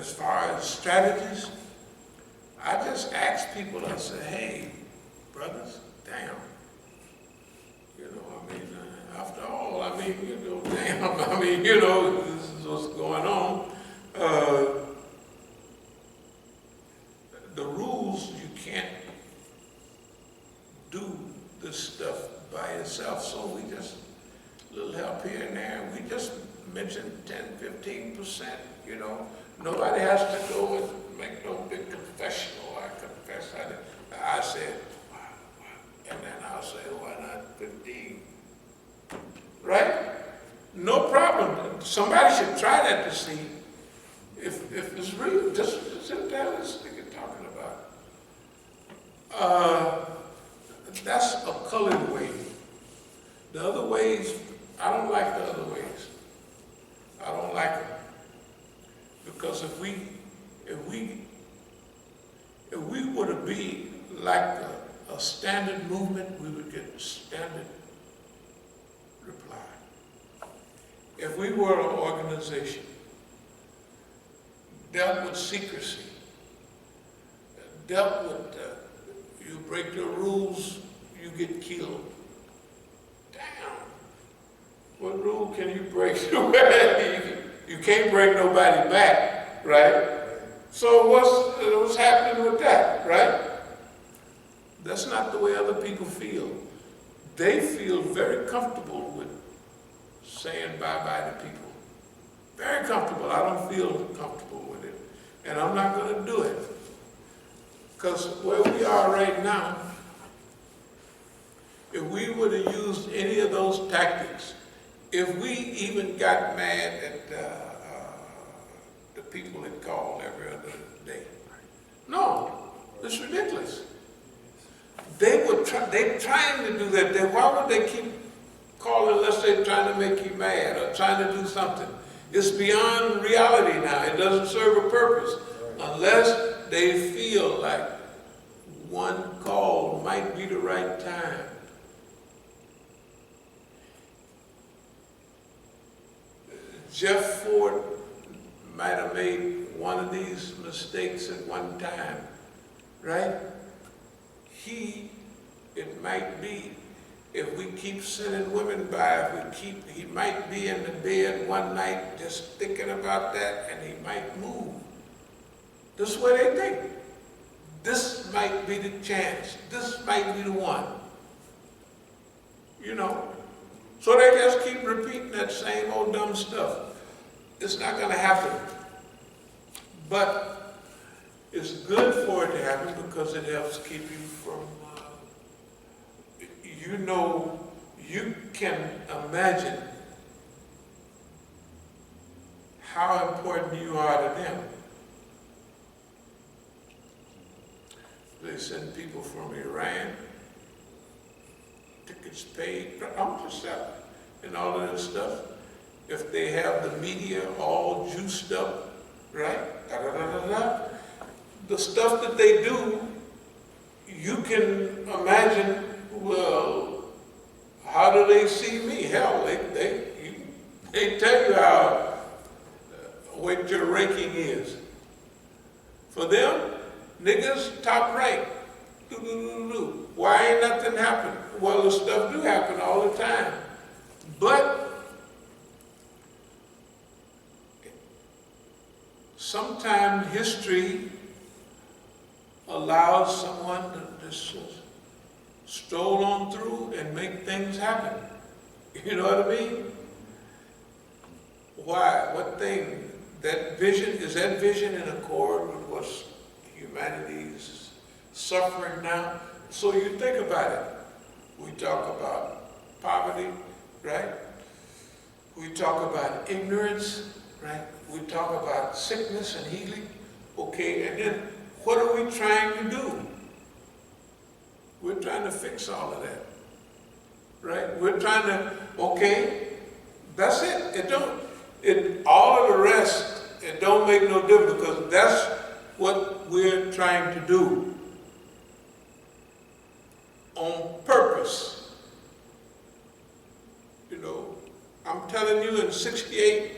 as far as strategies, I just ask people, I say, hey, brothers, damn. You know, I mean, after all, I mean, you know, damn, I mean, you know, this is what's going on. The rules, you can't do this stuff by yourself, so we just, a little help here and there, we just mentioned 10-15%, you know. Nobody has to go and make no big confession, or I confess, I said, wow, and then I'll say, why not 15? Right? No problem. Somebody should try that to see if it's real. Just sit down and stick it talking about. That's a colored way. The other ways, I don't like the other ways. I don't like them. Because if we were to be like a standard movement, we would get standard reply. If we were an organization, dealt with secrecy, dealt with you break the rules, you get killed. Damn. What rule can you break? You can't bring nobody back, right? So what's happening with that, right? That's not the way other people feel. They feel very comfortable with saying bye-bye to people. Very comfortable. I don't feel comfortable with it. And I'm not going to do it. Because where we are right now, if we would have used any of those tactics, if we even got mad at the people that call every other day, no, it's ridiculous. They're trying to do that. Why would they keep calling unless they're trying to make you mad or trying to do something? It's beyond reality now. It doesn't serve a purpose unless they feel like one call might be the right time. Jeff Ford might have made one of these mistakes at one time, right? It might be, if we keep sending women by, he might be in the bed one night just thinking about that, and he might move. This is what they think. This might be the chance. This might be the one. You know? So they just keep repeating that same old dumb stuff. It's not going to happen. But it's good for it to happen because it helps keep you from, you know, you can imagine how important you are to them. They send people from Iran, tickets paid, and all of that stuff. If they have the media all juiced up, right? The stuff that they do, you can imagine, well, how do they see me? Hell, they tell you how, what your ranking is. For them, niggas top rank. Why ain't nothing happen? Well, the stuff do happen all the time. But sometimes history allows someone to just stroll on through and make things happen. You know what I mean? Why? What thing? That vision, is that vision in accord with what's humanity's suffering now? So you think about it. We talk about poverty, right? We talk about ignorance, right? We talk about sickness and healing, okay? And then what are we trying to do? We're trying to fix all of that, right? We're trying to, okay, that's it. All of the rest, it don't make no difference because that's what we're trying to do on purpose. You know, I'm telling you in '68,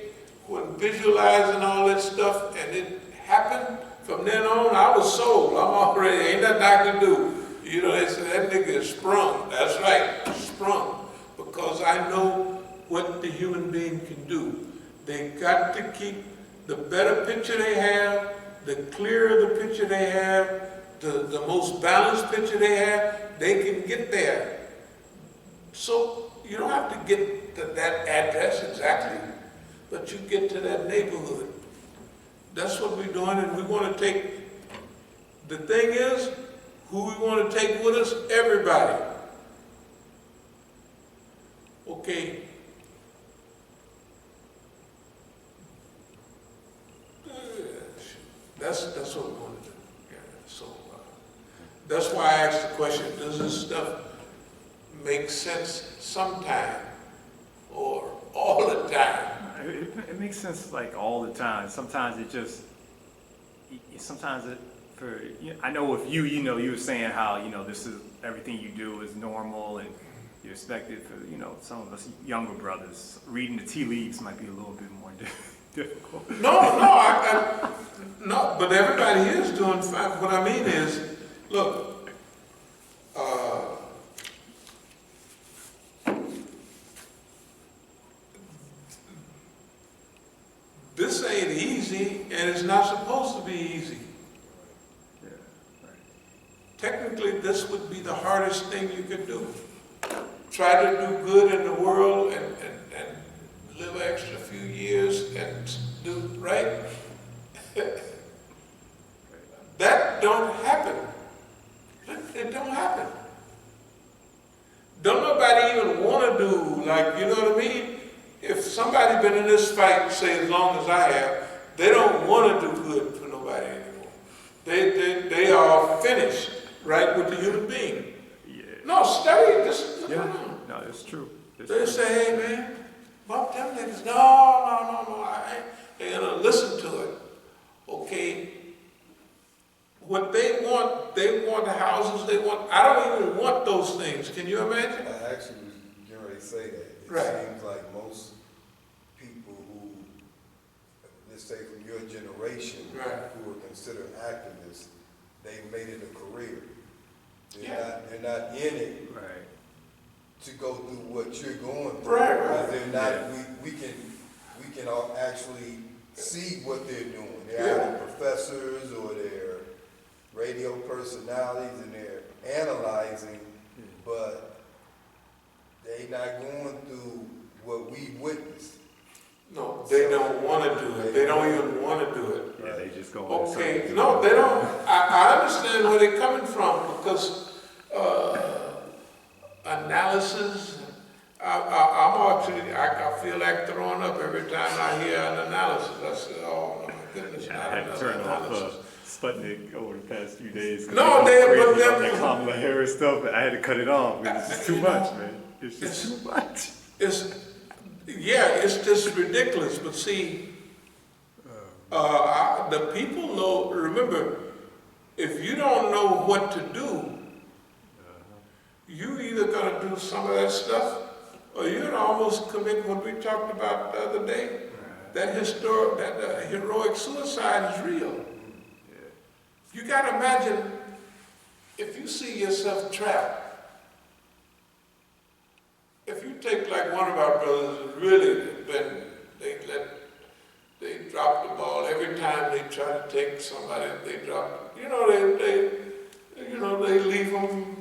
when visualizing all that stuff, and it happened, from then on, I was sold. I'm already, ain't nothing I can do. You know, they said, that nigga is sprung. That's right, sprung. Because I know what the human being can do. They got to keep the better picture they have, the clearer the picture they have, the most balanced picture they have, they can get there. So you don't have to get to that address exactly, but you get to that neighborhood. That's what we're doing, and we want to take, the thing is, who we want to take with us? Everybody. Okay. That's what we want to do. Yeah. So that's why I asked the question, does this stuff make sense sometime or all the time? It makes sense like all the time. Sometimes it just, sometimes it, for, I know with you, you were saying how, this is, everything you do is normal and you expect it for, some of us younger brothers, reading the tea leaves might be a little bit more difficult. No, but everybody is doing fine. What I mean is, look, this ain't easy, and it's not supposed to be easy. Yeah, right. Technically, this would be the hardest thing you could do. Try to do good in the world and live an extra few years and do right. That don't happen. It don't happen. Don't nobody even want to do, like, you know what I mean? If somebody been in this fight, say as long as I have, they don't want to do good for nobody anymore. They are finished, right, with the human being. Yeah. No, study this. Yeah. No, it's true. They say, hey man, bump them niggas. No, I ain't gonna listen to it. Okay. What they want the houses, I don't even want those things. Can you imagine? I actually was getting ready to say that. It Right. seems like most people who, let's say from your generation, Right. who are considered activists, they've made it a career. They're not in it Right. to go through what you're going through. Right. They're not, we can all actually see what they're doing. They're Yeah. either professors or they're radio personalities and they're analyzing, but they not going through what we witnessed. No, they don't want to do it. They don't even want to do it. Yeah, they just go. Okay, no, they don't. I understand where they're coming from because analysis. I feel like throwing up every time I hear an analysis. I say, oh my goodness, I not had to another turn analysis. off Sputnik over the past few days. No, but them. Kamala Harris stuff, and I had to cut it off because it's too much, man. It's just too much. It's just ridiculous. But see, the people know. Remember, if you don't know what to do, you either gonna do some of that stuff, or you're gonna almost commit what we talked about the other day. That heroic suicide is real. You gotta imagine if you see yourself trapped. If you take like one of our brothers who's really been, they drop the ball every time they try to take somebody, they drop, they leave them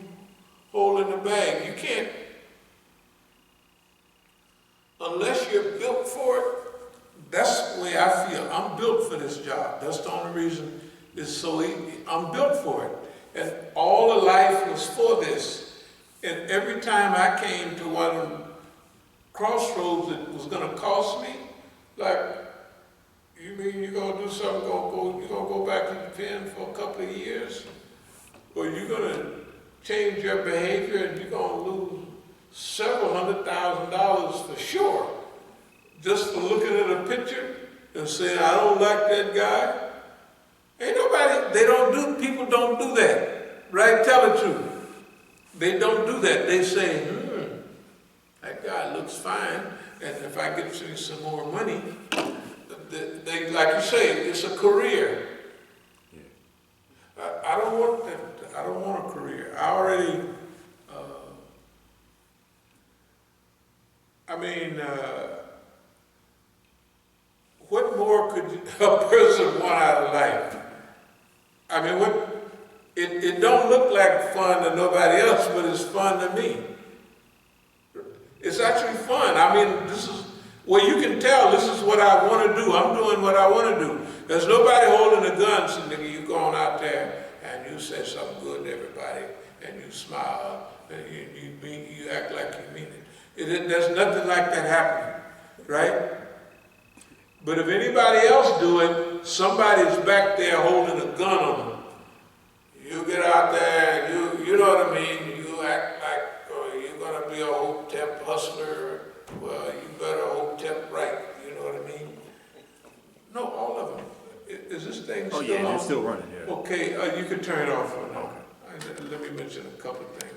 holding the bag. You can't, unless you're built for it. That's the way I feel. I'm built for this job. That's the only reason it's so easy. I'm built for it. And all of life was for this. And every time I came to one crossroads that was going to cost me, like, you mean you're going to do something, you're going to go back to the pen for a couple of years? Or you're going to change your behavior and you're going to lose several $100,000 for sure, just for looking at a picture and saying, I don't like that guy. Ain't nobody, people don't do that, right? Tell the truth. They don't do that. They say, that guy looks fine, and if I get you some more money, they, like you say, it's a career. don't want that, I don't want a career. I already, what more could a person want out of life? I mean, it don't look like fun to nobody else, but it's fun to me. It's actually fun. I mean, this is, well, you can tell this is what I want to do. I'm doing what I want to do. There's nobody holding a gun, so nigga, you going out there and you say something good to everybody, and you smile, and you act like you mean it. There's nothing like that happening, right? But if anybody else do it, somebody's back there holding a gun on them. You get out there, and you know what I mean, you act like, oh, you're gonna be a Hotep hustler, well, you better Hotep right, you know what I mean? No, all of them. Is this thing still on? Oh yeah, it's still running, yeah. Okay, you can turn it off for now. Okay. Let me mention a couple of things.